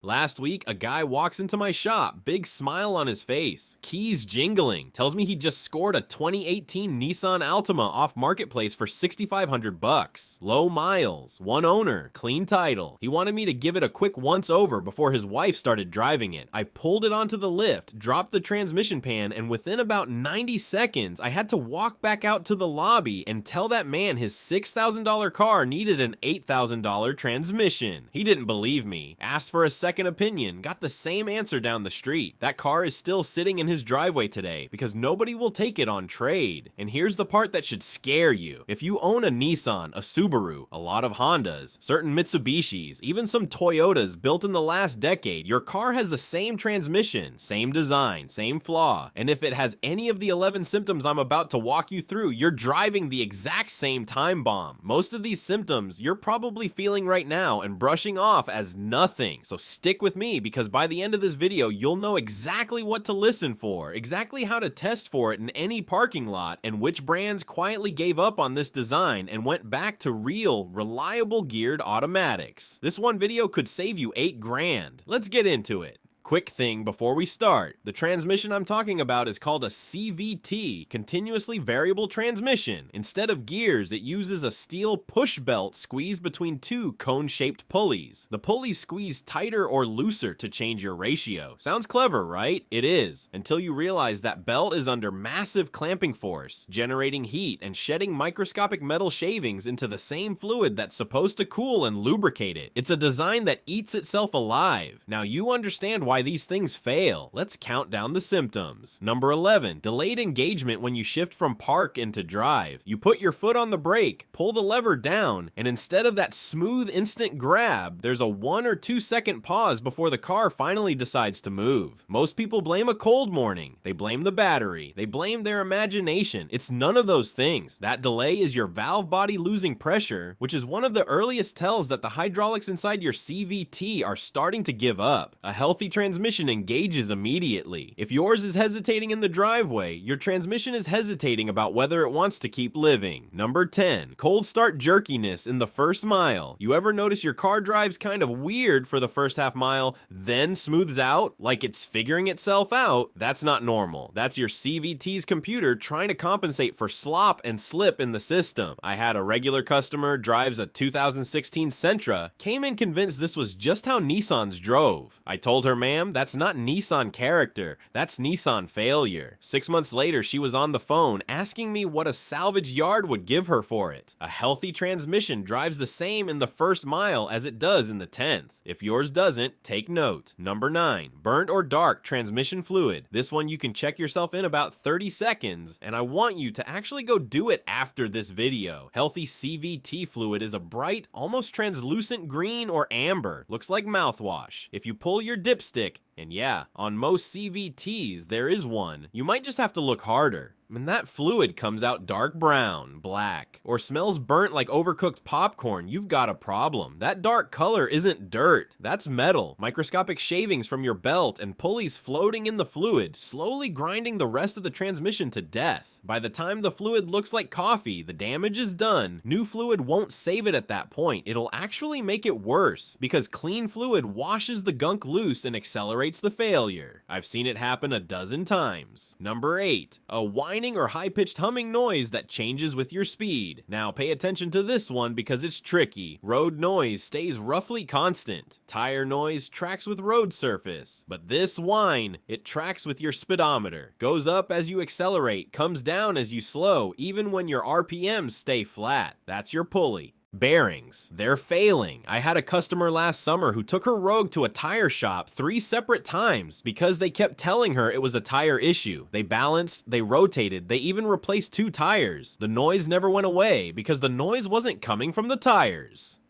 Last week, a guy walks into my shop, big smile on his face, keys jingling, tells me he just scored a 2018 Nissan Altima off Marketplace for 6,500 bucks. Low miles, one owner, clean title. He wanted me to give it a quick once over before his wife started driving it. I pulled it onto the lift, dropped the transmission pan, and within about 90 seconds, I had to walk back out to the lobby and tell that man his $6,000 car needed an $8,000 transmission. He didn't believe me, asked for a second opinion, got the same answer down the street. That car is still sitting in his driveway today because nobody will take it on trade. And here's the part that should scare you. If you own a Nissan, a Subaru, a lot of Hondas, certain Mitsubishis, even some Toyotas built in the last decade, your car has the same transmission, same design, same flaw. And if it has any of the 11 symptoms I'm about to walk you through, you're driving the exact same time bomb. Most of these symptoms you're probably feeling right now and brushing off as nothing. So stick with me because by the end of this video, you'll know exactly what to listen for, exactly how to test for it in any parking lot, and which brands quietly gave up on this design and went back to real, reliable geared automatics. This one video could save you 8 grand. Let's get into it. Quick thing before we start, the transmission I'm talking about is called a CVT, continuously variable transmission. Instead of gears, it uses a steel push belt squeezed between 2 cone-shaped pulleys. The pulleys squeeze tighter or looser to change your ratio. Sounds clever, right? It is, until you realize that belt is under massive clamping force, generating heat and shedding microscopic metal shavings into the same fluid that's supposed to cool and lubricate it. It's a design that eats itself alive. Now you understand why these things fail. Let's count down the symptoms. Number 11, delayed engagement when you shift from park into drive. You put your foot on the brake, pull the lever down, and instead of that smooth instant grab, there's a 1 or 2 second pause before the car finally decides to move. Most people blame a cold morning. They blame the battery. They blame their imagination. It's none of those things. That delay is your valve body losing pressure, which is one of the earliest tells that the hydraulics inside your CVT are starting to give up. A healthy transmission engages immediately. If yours is hesitating in the driveway, your transmission is hesitating about whether it wants to keep living. Number 10, cold start jerkiness in the first mile. You ever notice your car drives kind of weird for the first half mile, then smooths out like it's figuring itself out? That's not normal. That's your CVT's computer trying to compensate for slop and slip in the system. I had a regular customer, drives a 2016 Sentra, came in convinced this was just how Nissans drove. I told her, ma'am, that's not Nissan character, that's Nissan failure. 6 months later, she was on the phone asking me what a salvage yard would give her for it. A healthy transmission drives the same in the first mile as it does in the 10th. If yours doesn't, take note. Number 9, burnt or dark transmission fluid. This one you can check yourself in about 30 seconds, and I want you to actually go do it after this video. Healthy CVT fluid is a bright, almost translucent green or amber. Looks like mouthwash. If you pull your dipstick, and yeah, on most CVTs there is one, you might just have to look harder. And that fluid comes out dark brown, black, or smells burnt like overcooked popcorn, you've got a problem. That dark color isn't dirt, that's metal. Microscopic shavings from your belt and pulleys floating in the fluid, slowly grinding the rest of the transmission to death. By the time the fluid looks like coffee, the damage is done. New fluid won't save it at that point. It'll actually make it worse, because clean fluid washes the gunk loose and accelerates the failure. I've seen it happen a dozen times. Number 8, a whining or high-pitched humming noise that changes with your speed. Now pay attention to this one because it's tricky. Road noise stays roughly constant. Tire noise tracks with road surface. But this whine, it tracks with your speedometer. Goes up as you accelerate, comes down as you slow, even when your RPMs stay flat. That's your pulley. Bearings, they're failing. I had a customer last summer who took her Rogue to a tire shop 3 separate times because they kept telling her it was a tire issue. They balanced, they rotated, they even replaced 2 tires. The noise never went away because the noise wasn't coming from the tires.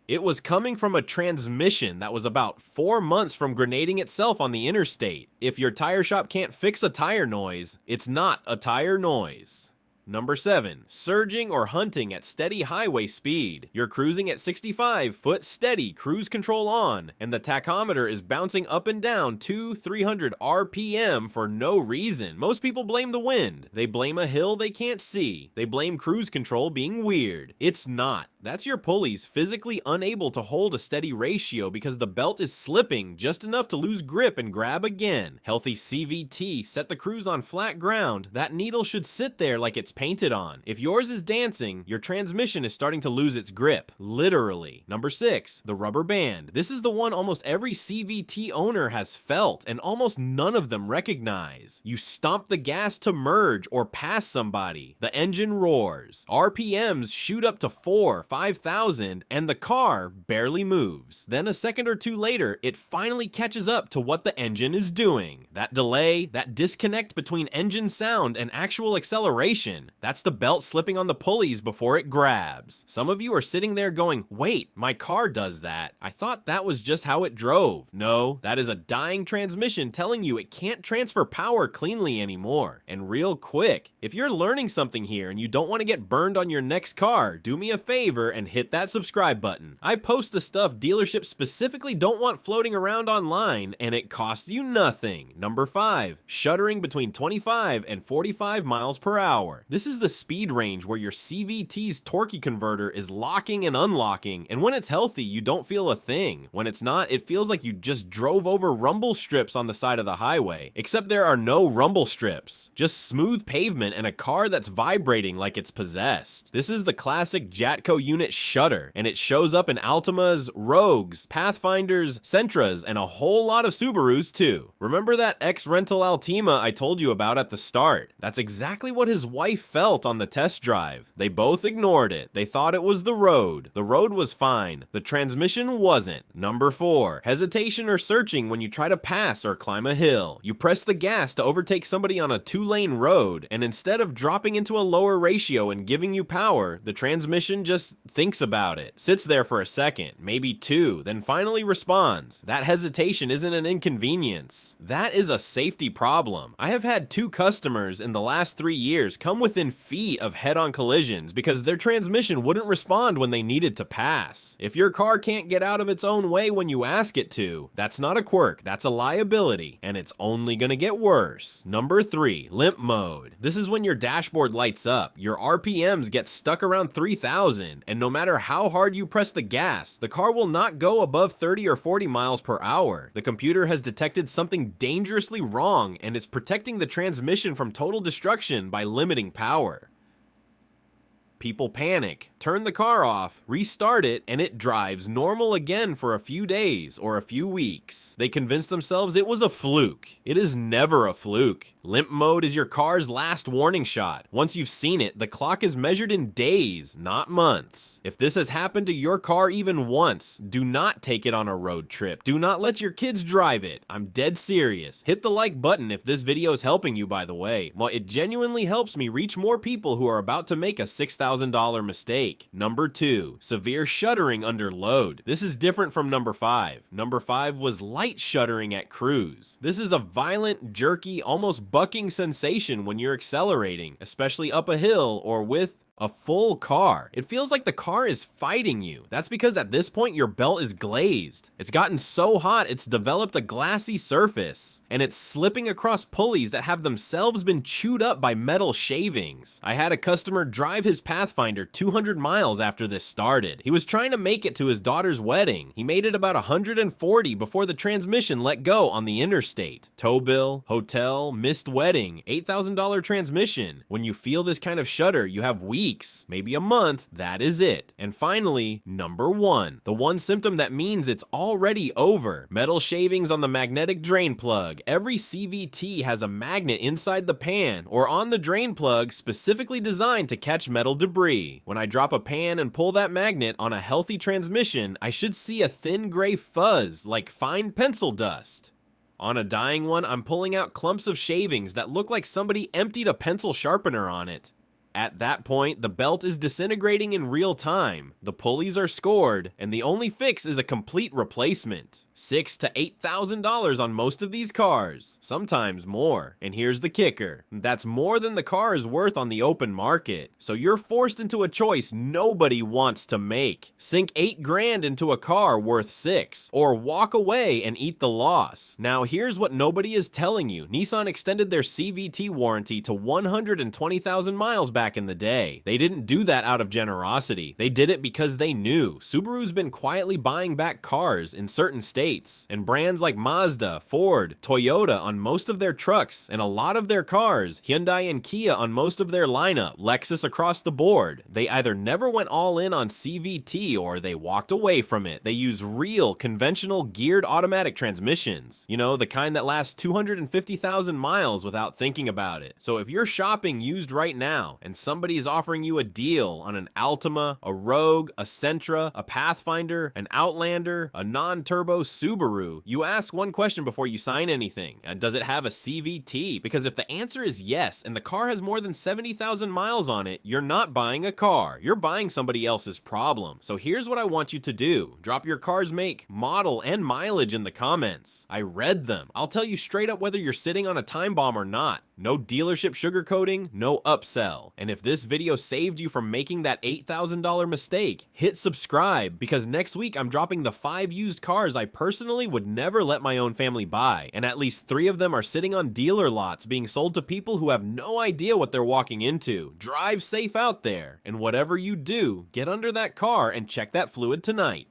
It was coming from a transmission that was about 4 months from grenading itself on the interstate. If your tire shop can't fix a tire noise, it's not a tire noise. Number 7. Surging or hunting at steady highway speed. You're cruising at 65 foot steady, cruise control on, and the tachometer is bouncing up and down 200-300 RPM for no reason. Most people blame the wind. They blame a hill they can't see. They blame cruise control being weird. It's not. That's your pulleys physically unable to hold a steady ratio because the belt is slipping just enough to lose grip and grab again. Healthy CVT set the cruise on flat ground. That needle should sit there like it's painted on. If yours is dancing, your transmission is starting to lose its grip. Literally. Number 6. The rubber band. This is the one almost every CVT owner has felt and almost none of them recognize. You stomp the gas to merge or pass somebody. The engine roars. RPMs shoot up to 5,000 and the car barely moves. Then a second or two later, it finally catches up to what the engine is doing. That delay, that disconnect between engine sound and actual acceleration, that's the belt slipping on the pulleys before it grabs. Some of you are sitting there going, wait, my car does that. I thought that was just how it drove. No, that is a dying transmission telling you it can't transfer power cleanly anymore. And real quick, if you're learning something here and you don't want to get burned on your next car, do me a favor and hit that subscribe button. I post the stuff dealerships specifically don't want floating around online, and it costs you nothing. Number 5. Shuddering between 25 and 45 miles per hour. This is the speed range where your CVT's torque converter is locking and unlocking, and when it's healthy, you don't feel a thing. When it's not, it feels like you just drove over rumble strips on the side of the highway. Except there are no rumble strips. Just smooth pavement and a car that's vibrating like it's possessed. This is the classic Jatco unit shudder, and it shows up in Altimas, Rogues, Pathfinders, Sentras, and a whole lot of Subarus too. Remember that ex-rental Altima I told you about at the start? That's exactly what his wife felt on the test drive. They both ignored it. They thought it was the road. The road was fine. The transmission wasn't. Number 4. Hesitation or searching when you try to pass or climb a hill. You press the gas to overtake somebody on a 2-lane road, and instead of dropping into a lower ratio and giving you power, the transmission just thinks about it, sits there for a second, maybe 2, then finally responds. That hesitation isn't an inconvenience. That is a safety problem. I have had 2 customers in the last 3 years come within feet of head-on collisions because their transmission wouldn't respond when they needed to pass. If your car can't get out of its own way when you ask it to, that's not a quirk, that's a liability, and it's only gonna get worse. Number 3, limp mode. This is when your dashboard lights up, your RPMs get stuck around 3,000, and no matter how hard you press the gas, the car will not go above 30 or 40 miles per hour. The computer has detected something dangerously wrong, and it's protecting the transmission from total destruction by limiting power. People panic, turn the car off, restart it, and it drives normal again for a few days or a few weeks. They convince themselves it was a fluke. It is never a fluke. Limp mode is your car's last warning shot. Once you've seen it, the clock is measured in days, not months. If this has happened to your car even once, do not take it on a road trip. Do not let your kids drive it. I'm dead serious. Hit the like button if this video is helping you, by the way. Well, it genuinely helps me reach more people who are about to make a $6,000 mistake. Number 2, severe shuddering under load. This is different from number 5. Number 5 was light shuddering at cruise. This is a violent, jerky, almost bucking sensation when you're accelerating, especially up a hill or with a full car. It feels like the car is fighting you. That's because at this point your belt is glazed. It's gotten so hot it's developed a glassy surface, and it's slipping across pulleys that have themselves been chewed up by metal shavings. I had a customer drive his Pathfinder 200 miles after this started. He was trying to make it to his daughter's wedding. He made it about 140 before the transmission let go on the interstate. Tow bill, hotel, missed wedding, $8,000 transmission. When you feel this kind of shudder, you have weeks, maybe a month, that is it. And finally, number 1, the one symptom that means it's already over. Metal shavings on the magnetic drain plug. Every CVT has a magnet inside the pan or on the drain plug specifically designed to catch metal debris. When I drop a pan and pull that magnet on a healthy transmission, I should see a thin gray fuzz like fine pencil dust. On a dying one, I'm pulling out clumps of shavings that look like somebody emptied a pencil sharpener on it. At that point, the belt is disintegrating in real time, the pulleys are scored, and the only fix is a complete replacement. $6,000 to $8,000 on most of these cars, sometimes more. And here's the kicker, that's more than the car is worth on the open market. So you're forced into a choice nobody wants to make. Sink $8,000 into a car worth $6,000, or walk away and eat the loss. Now here's what nobody is telling you. Nissan extended their CVT warranty to 120,000 miles back in the day. They didn't do that out of generosity. They did it because they knew Subaru's been quietly buying back cars in certain states, and brands like Mazda, Ford, Toyota on most of their trucks, and a lot of their cars, Hyundai and Kia on most of their lineup, Lexus across the board. They either never went all in on CVT or they walked away from it. They use real conventional geared automatic transmissions. You know, the kind that lasts 250,000 miles without thinking about it. So if you're shopping used right now and somebody is offering you a deal on an Altima, a Rogue, a Sentra, a Pathfinder, an Outlander, a non-turbo Subaru, you ask one question before you sign anything. Does it have a CVT? Because if the answer is yes, and the car has more than 70,000 miles on it, you're not buying a car. You're buying somebody else's problem. So here's what I want you to do. Drop your car's make, model, and mileage in the comments. I read them. I'll tell you straight up whether you're sitting on a time bomb or not. No dealership sugarcoating, no upsell. And if this video saved you from making that $8,000 mistake, hit subscribe, because next week I'm dropping the 5 used cars I personally would never let my own family buy, and at least 3 of them are sitting on dealer lots being sold to people who have no idea what they're walking into. Drive safe out there, and whatever you do, get under that car and check that fluid tonight.